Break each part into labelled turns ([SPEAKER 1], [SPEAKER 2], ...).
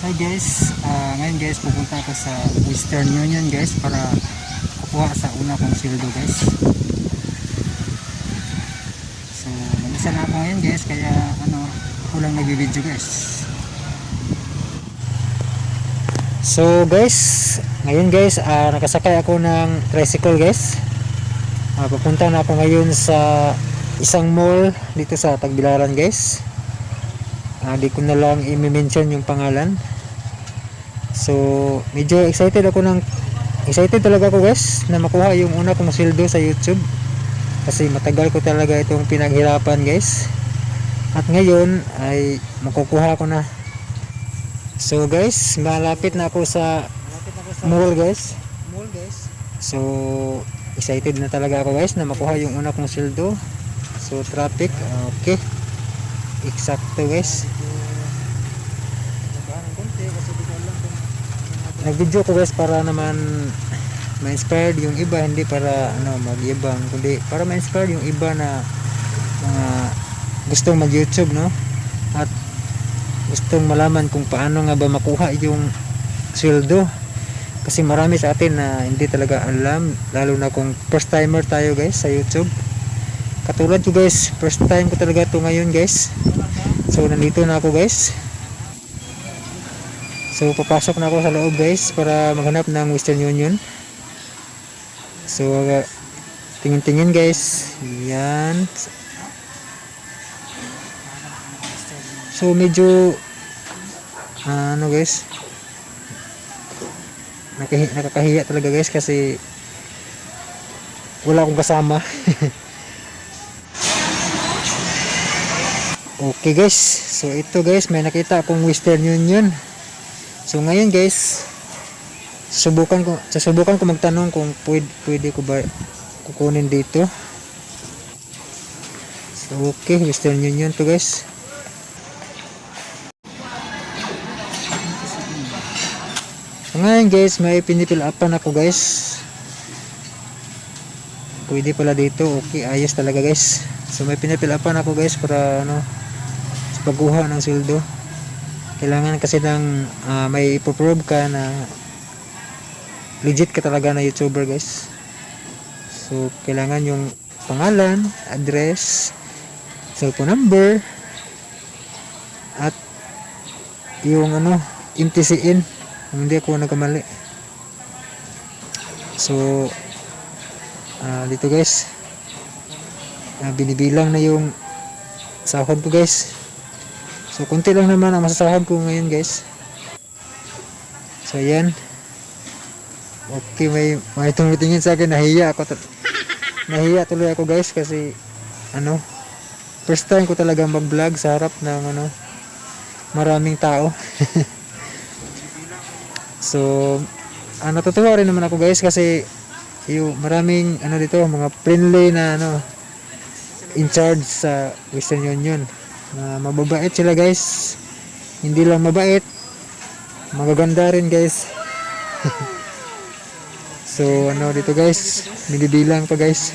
[SPEAKER 1] Hi guys, ngayon guys pupunta ako sa Western Union guys para kukuha sa una kong sildo guys. So mag-isa na ako ngayon guys, kaya ako lang nagbibideo guys. So guys, ngayon guys nakasakay ako ng tricycle guys. Pupunta na ako ngayon sa isang mall dito sa Tagbilaran guys. Di ko na lang i-mention yung pangalan. So medyo excited talaga ako guys na makuha yung una kong sweldo sa YouTube, kasi matagal ko talaga itong pinaghirapan guys, at ngayon ay makukuha ko na. So guys, malapit na ako sa mall guys. So excited na talaga ako guys na makuha yung una kong sweldo. So traffic, okay, eksakto guys. Nag-video ko guys para naman ma-inspired yung iba, hindi para mag-ibang, kundi para ma-inspired yung iba na mga gustong mag-YouTube, no? At gustong malaman kung paano nga ba makuha yung sweldo. Kasi marami sa atin na hindi talaga alam, lalo na kung first timer tayo guys sa YouTube. Katulad ko guys, first time ko talaga to ngayon guys. So nandito na ako guys. So papasok na ako sa loob guys para maghanap ng Western Union. So tingin-tingin guys. Yan. So medyo guys, nakakahiya talaga guys kasi wala akong kasama. Okay guys, so ito guys, may nakita akong Western Union. So ngayon guys, susubukan ko magtanong kung pwede ko ba kukunin dito. So okay, Western Union to guys. So ngayon guys, may pinipilapan ako guys. Pwede pala dito, okay, ayos talaga guys. So may pinipilapan ako guys para sa pagkuha ng sweldo. Kailangan kasi ng may ipoprove ka na legit ka talaga na YouTuber guys. So kailangan yung pangalan, address, cellphone number, at yung MTCN kung hindi ako nagkamali. So dito guys, binibilang na yung sahod ko guys. So konti lang naman ang masasahod ko ngayon guys. So ayan. Okay, may tumitingin sa akin, nahiya tuloy ako guys kasi first time ko talaga mag-vlog sa harap ng maraming tao. So natutuwa rin naman ako guys kasi yung maraming dito, mga friendly na in charge sa Western Union. Mababait sila guys, hindi lang mabait, magaganda rin guys. So dito guys, binibilang pa guys.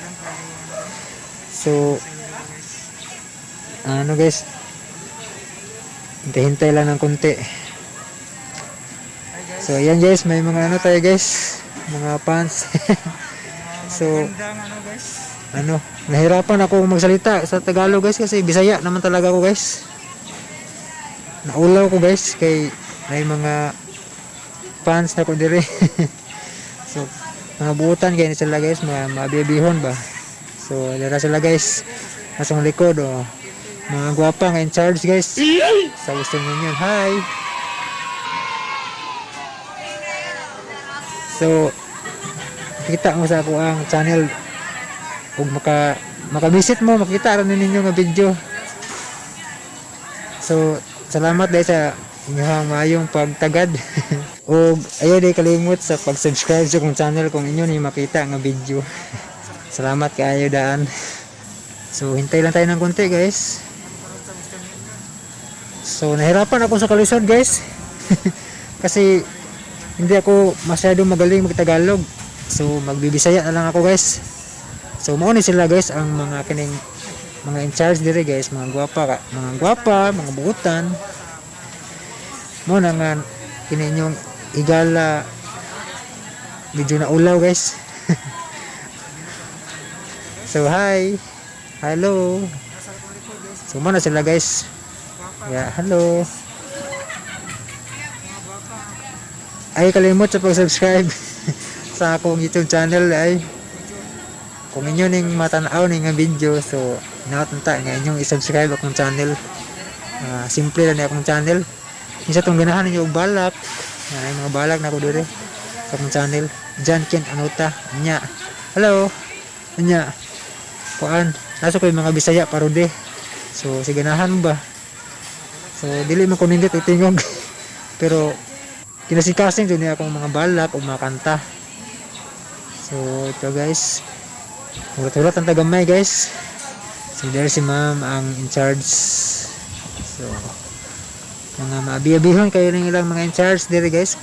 [SPEAKER 1] So guys, hintay-hintay lang ng konti. So ayan guys, may mga tayo guys, mga fans. So nahirapan ako magsalita sa Tagalog guys kasi Bisaya naman talaga ako guys. Naulaw ko guys kay may mga fans na ko dire. So mga buutan kayo sila guys, mga mabibihon ba. So dara sila guys, asong likod mga gwapa nga in charge guys sa Western Union. Hi. So kita mo sa ako ang channel, kung maka-visit mo, makita rin ninyo nga video. So salamat dahil sa inyong mayong pagtagad. O ayaw di kalimot sa pag-subscribe sa kong channel kung inyo ni makita nga video. Salamat kaayo daan. So hintay lang tayo ng konti guys. So nahirapan ako sa kalisod guys. Kasi hindi ako masyadong magaling mag-Tagalog. So magbibisaya na lang ako guys. So mao ni sila guys ang mga kining mga in charge dire guys, mga gwapa, mga buutan. Mo na nga kini inyong higala medyo na ulaw guys. So hi, hello. So muna sila guys. Yeah, hello. Ay kalimot sa pag-subscribe sa akong YouTube channel ay kung inyo ning matanaw ning nga video, so natunta nga inyong i-subscribe akong channel. Simple lang akong channel. Isa tong ganahan ninyo og balak. Ay mga balak na ko dire sa akong channel. John Kent Anuta nya. Hello. Nya. Kuan, nasa ko yung mga Bisaya parode. So siganahan ba? So dili man ko nindot itingog. Pero kinasikasin dun akong mga balak o mga kanta. So ito guys, ulat-ulat ang tagamay guys. So there si ma'am ang in charge. So mga maabi-abihon kayo ng ilang mga in charge dire guys.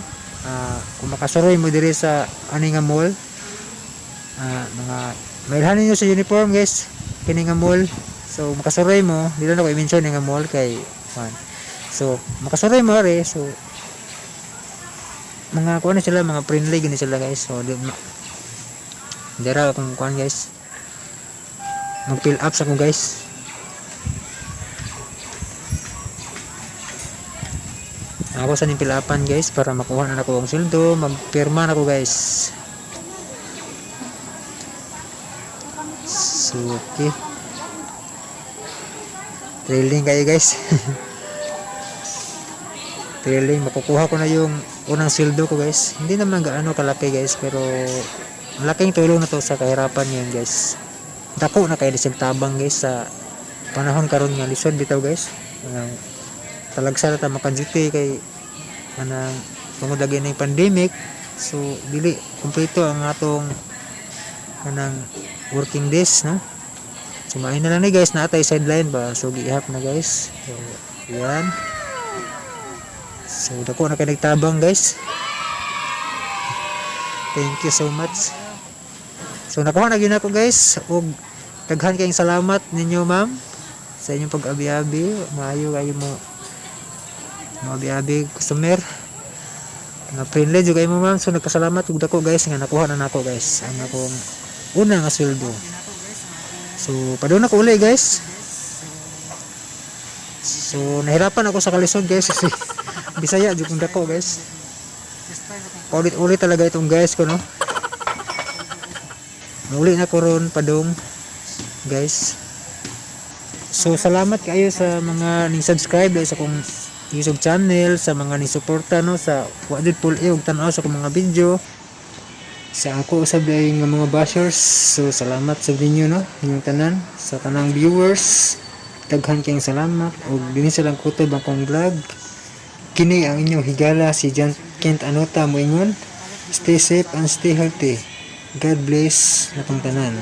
[SPEAKER 1] Kung makasuroy mo dire sa ani nga mall, mga mailhan niyo sa uniform guys, kini nga mall. So makasuroy mo, dili na ko i-mention nga mall kay man. So makasuroy mo re, so mga kuan sila, mga friendly gani sila guys. So dira akong kuan guys, mag-fill up sa ko guys. Ako sa ning fill upan guys para makuha na ako ang sweldo, magpirma na ako guys. So okay, trailing kayo guys. Trailing, makukuha ko na yung unang sweldo ko guys. Hindi naman gaano kalaki guys, pero malaking tulong na to sa kahirapan ngayon guys. Dako na kayo disig tabang guys sa panahon karon nga lisod bitaw guys. Talagsa na ta makaduty kay anang tungod lagi ng pandemic. So dili kumpleto ang atong anang working days, no? So main na lang ni guys, natay sideline ba, so gihap na guys. So yan, so dako na kay nagtabang guys. Thank you so much. So nakuha na gyud ako guys, ug daghan kayong salamat ninyo ma'am sa inyong pag-abi-abi. Maayo kayo mo abi-abi customer na friendly jud kayo mo ma'am. So nagpasalamat ug dako guys nga nakuha na nako guys ang akong una nga sweldo. So padung na ko uli guys. So nahirapan ako sa kalisod guys kasi Bisaya jud kung dako guys. Ulit-ulit talaga itong guys ko, no. Muli na ko ron padung guys. So salamat kayo sa mga ning subscribe sa akong YouTube channel, sa mga ni suporta no sa wadid pul-i og tan-aw sa akong mga video. Sa ako usab day nga mga bashers, so salamat sa inyo no, inyong tanan, sa tanang viewers, daghan kayong salamat og dinhi silang kutob akong vlog. Kini ang inyong higala si John Kent Anuta moingon. Stay safe and stay healthy. God bless natong tanan.